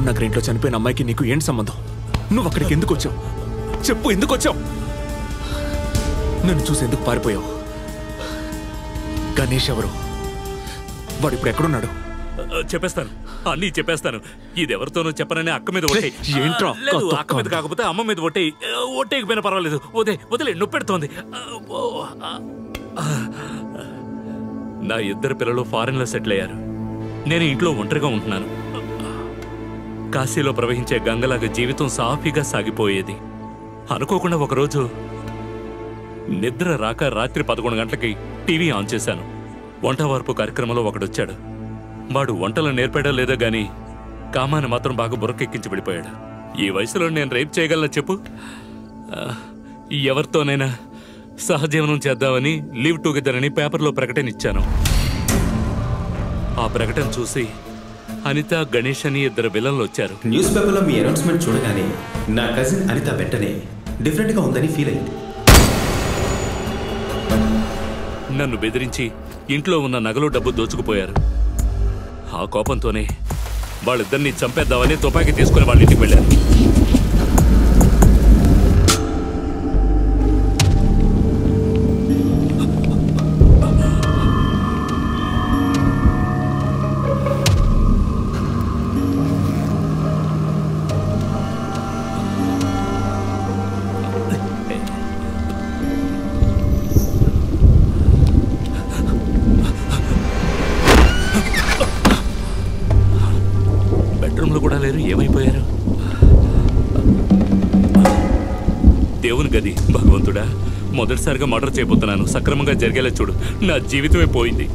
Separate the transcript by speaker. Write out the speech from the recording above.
Speaker 1: నగర్ ఇంట్లో చనిపోయిన అమ్మాయికి నీకు ఏంటి సంబంధం? నువ్వు అక్కడికి ఎందుకు వచ్చావు? చెప్పు, ఎందుకు వచ్చావు? నన్ను చూసి ఎందుకు పారిపోయావు? గణేష్ ఎవరు? వాడు ఇప్పుడు ఎక్కడున్నాడు?
Speaker 2: చెప్పేస్తాను, అన్నీ చెప్పేస్తాను. ఇది ఎవరితోనూ చెప్పనని అక్క మీద ఒట్టేయి.
Speaker 1: ఏంట్రా?
Speaker 2: అక్క మీద కాకపోతే అమ్మ మీద ఒట్టేయి. ఒట్టేయకపోయినా పర్వాలేదు. వదిలే, నొప్పి పెడుతోంది. నా ఇద్దరు పిల్లలు ఫారెన్లో సెటిల్ అయ్యారు. నేను ఇంట్లో ఒంటరిగా ఉంటున్నాను. కాశీలో ప్రవహించే గంగలాగా జీవితం సాఫీగా సాగిపోయేది. అనుకోకుండా ఒకరోజు నిద్ర రాక రాత్రి 11 గంటలకి టీవీ ఆన్ చేశాను. వంటవార్పు కార్యక్రమంలో ఒకడొచ్చాడు. వాడు వంటలు నేర్పాడో లేదో గాని కామాన్ని మాత్రం బాగా బుర్రకెక్కించి వెళ్ళిపోయాడు. ఈ వయసులో నేను రేప్ చేయగలనా చెప్పు? ఎవరితోనైనా సహజీవనం చేద్దామని లీవ్ టుగెదర్ అని పేపర్లో ప్రకటన ఇచ్చాను. ఆ ప్రకటన చూసి అనిత, గణేష్ అని ఇద్దరు విలన్లు వచ్చారు.
Speaker 3: న్యూస్ పేపర్లో మీ అనౌన్స్మెంట్ చూడగానే నా కజిన్ అనిత వెంటనే డిఫరెంట్గా ఉందని ఫీల్ అయింది.
Speaker 2: నన్ను బెదిరించి ఇంట్లో ఉన్న నగలు, డబ్బు దోచుకుపోయారు. ఆ కోపంతోనే వాళ్ళిద్దరినీ చంపేద్దామని తుపాకీ తీసుకుని వాళ్ళ ఇంటికి వెళ్ళారు. ఏమైపోయారు? దేవుని గది. భగవంతుడా, మొదటిసారిగా మర్డర్ చేయబోతున్నాను. సక్రమంగా జరిగేలా చూడు. నా జీవితమే పోయింది.